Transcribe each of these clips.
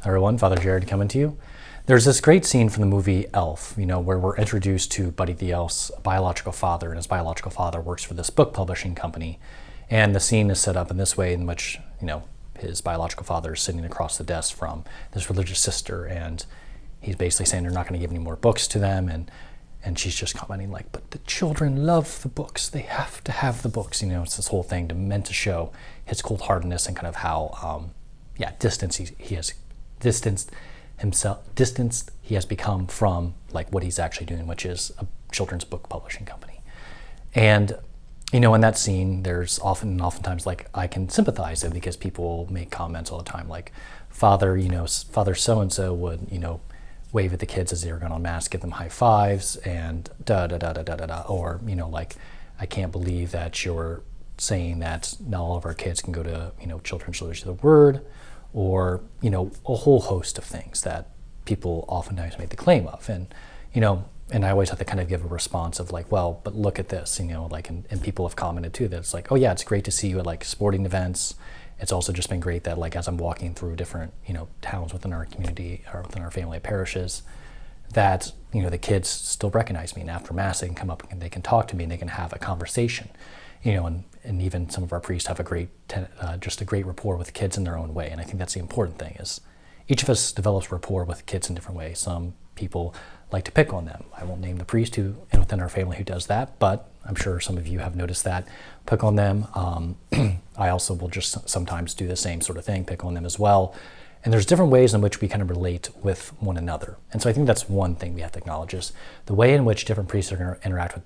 everyone, Father Jared coming to you. There's this great scene from the movie Elf, where we're introduced to Buddy the Elf's biological father, and his biological father works for this book publishing company. And the scene is set up in this way in which, his biological father is sitting across the desk from this religious sister, and he's basically saying they're not going to give any more books to them, and she's just commenting like, but the children love the books, they have to have the books. It's this whole thing meant to show his cold-heartedness and kind of how, distanced he has become from like what he's actually doing, which is a children's book publishing company. And in that scene, there's oftentimes like I can sympathize it because people make comments all the time like Father so-and-so would, wave at the kids as they were going on mass, give them high fives and da da da da da da da, or like, I can't believe that you're saying that not all of our kids can go to children's literature of the word, or a whole host of things that people oftentimes make the claim of, and I always have to kind of give a response of like, well, but look at this, and people have commented too that it's like, oh yeah, it's great to see you at like sporting events. It's also just been great that like as I'm walking through different towns within our community or within our family parishes, that the kids still recognize me, and after mass they can come up and they can talk to me and they can have a conversation, and even some of our priests have a great rapport with kids in their own way. And I think that's the important thing, is each of us develops rapport with kids in different ways. Some people like to pick on them. I won't name the priest within our family who does that, but I'm sure some of you have noticed that. Pick on them. I also will just sometimes do the same sort of thing, pick on them as well. And there's different ways in which we kind of relate with one another. And so I think that's one thing we have to acknowledge, is the way in which different priests are going to interact with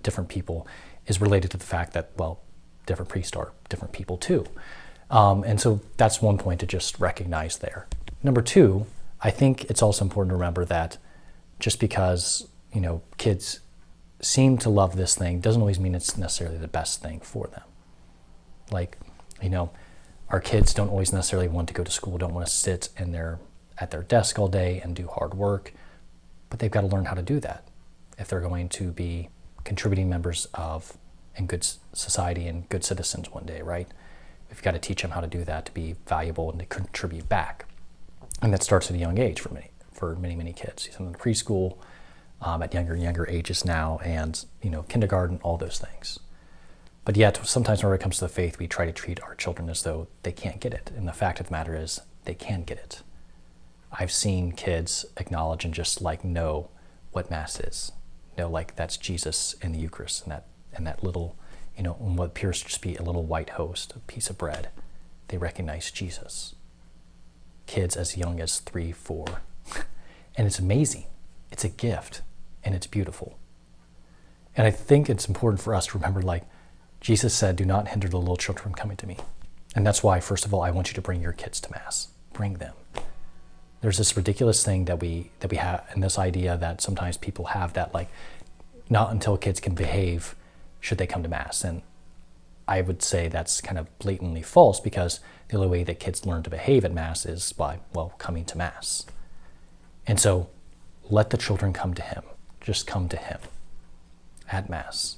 different people is related to the fact that, well, different priests are different people too. And so that's one point to just recognize there. Number two, I think it's also important to remember that just because, kids seem to love this thing doesn't always mean it's necessarily the best thing for them. Like, our kids don't always necessarily want to go to school, don't want to sit at their desk all day and do hard work, but they've got to learn how to do that if they're going to be contributing members of in good society and good citizens one day, right? We've got to teach them how to do that, to be valuable and to contribute back. And that starts at a young age for many kids. He's in preschool, at younger ages now, and kindergarten, all those things. But yet, sometimes when it comes to the faith, we try to treat our children as though they can't get it. And the fact of the matter is, they can get it. I've seen kids acknowledge and just like know what Mass is. Like that's Jesus in the Eucharist, and that little, what appears to just be a little white host, a piece of bread. They recognize Jesus. Kids as young as 3, 4. And it's amazing. It's a gift, and it's beautiful. And I think it's important for us to remember, like, Jesus said, do not hinder the little children from coming to me. And that's why, first of all, I want you to bring your kids to Mass. Bring them. There's this ridiculous thing that we have, and this idea that sometimes people have that, like, not until kids can behave should they come to Mass. And I would say that's kind of blatantly false, because the only way that kids learn to behave at Mass is by, well, coming to Mass. And so let the children come to him. Just come to him at Mass.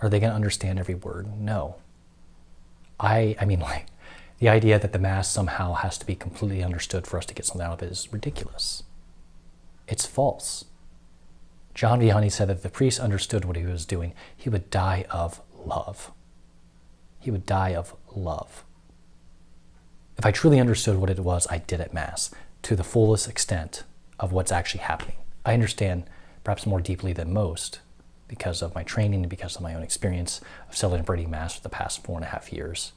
Are they going to understand every word? No. I mean, like, the idea that the Mass somehow has to be completely understood for us to get something out of it is ridiculous. It's false. John Vianney said that if the priest understood what he was doing, he would die of love. He would die of love. If I truly understood what it was I did at Mass to the fullest extent of what's actually happening, I understand perhaps more deeply than most, because of my training and because of my own experience of celebrating Mass for the past 4.5 years.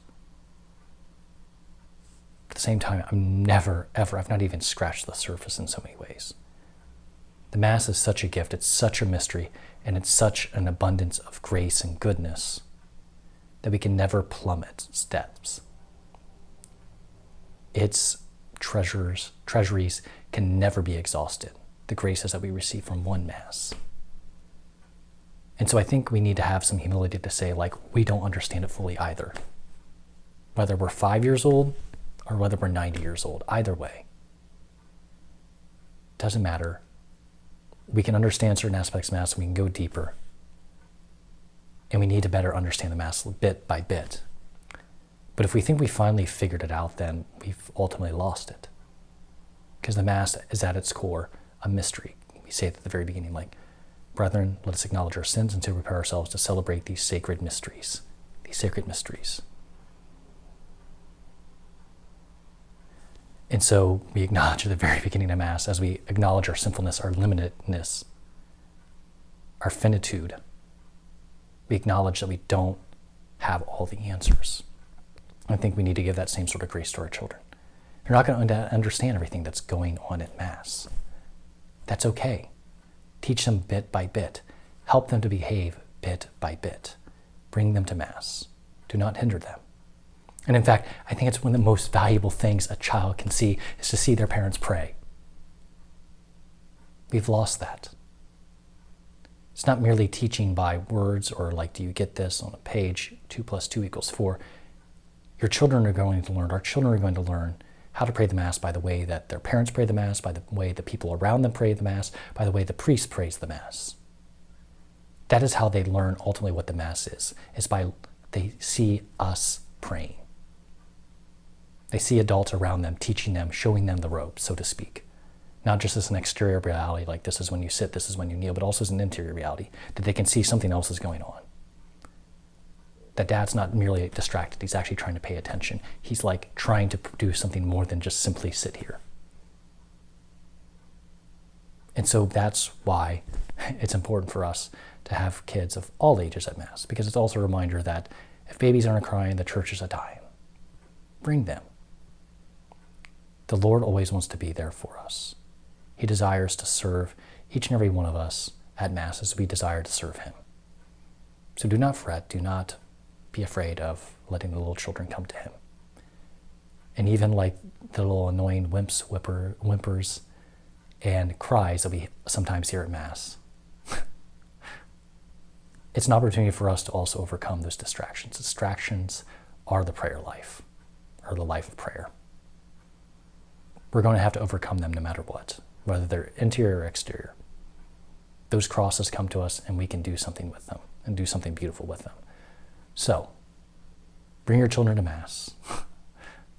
At the same time, I've not even scratched the surface in so many ways. The Mass is such a gift, it's such a mystery, and it's such an abundance of grace and goodness that we can never plummet its depths. Its treasuries can never be exhausted, the graces that we receive from one Mass. And so I think we need to have some humility to say, like, we don't understand it fully either. Whether we're 5 years old or whether we're 90 years old, either way. Doesn't matter. We can understand certain aspects of Mass, we can go deeper. And we need to better understand the Mass bit by bit. But if we think we finally figured it out, then we've ultimately lost it. because the Mass is at its core a mystery. We say it at the very beginning, like, brethren, let us acknowledge our sins and to prepare ourselves to celebrate these sacred mysteries. These sacred mysteries. And so we acknowledge at the very beginning of Mass, as we acknowledge our sinfulness, our limitedness, our finitude, we acknowledge that we don't have all the answers. I think we need to give that same sort of grace to our children. You're not going to understand everything that's going on at Mass. That's okay. Teach them bit by bit. Help them to behave bit by bit. Bring them to Mass. Do not hinder them. And in fact, I think it's one of the most valuable things a child can see is to see their parents pray. We've lost that. It's not merely teaching by words or like, do you get this on a page, 2 + 2 = 4. Your children are going to learn, our children are going to learn how to pray the Mass by the way that their parents pray the Mass, by the way the people around them pray the Mass, by the way the priest prays the Mass. That is how they learn ultimately what the Mass is by they see us praying. They see adults around them, teaching them, showing them the ropes, so to speak. Not just as an exterior reality, like this is when you sit, this is when you kneel, but also as an interior reality, that they can see something else is going on. That Dad's not merely distracted, he's actually trying to pay attention. He's like trying to do something more than just simply sit here. And so that's why it's important for us to have kids of all ages at Mass, because it's also a reminder that if babies aren't crying, the church is dying. Bring them. The Lord always wants to be there for us. He desires to serve each and every one of us at Mass as we desire to serve him. So do not fret, do not be afraid of letting the little children come to him. And even like the little annoying whimpers and cries that we sometimes hear at Mass, it's an opportunity for us to also overcome those distractions. Distractions are the prayer life, or the life of prayer. We're going to have to overcome them no matter what, whether they're interior or exterior. Those crosses come to us and we can do something with them and do something beautiful with them. So, bring your children to Mass.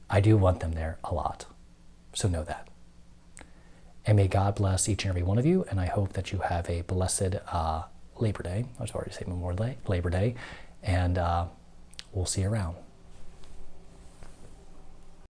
I do want them there a lot, so know that. And may God bless each and every one of you, and I hope that you have a blessed Labor Day. I was already saying Memorial Day, Labor Day, and we'll see you around.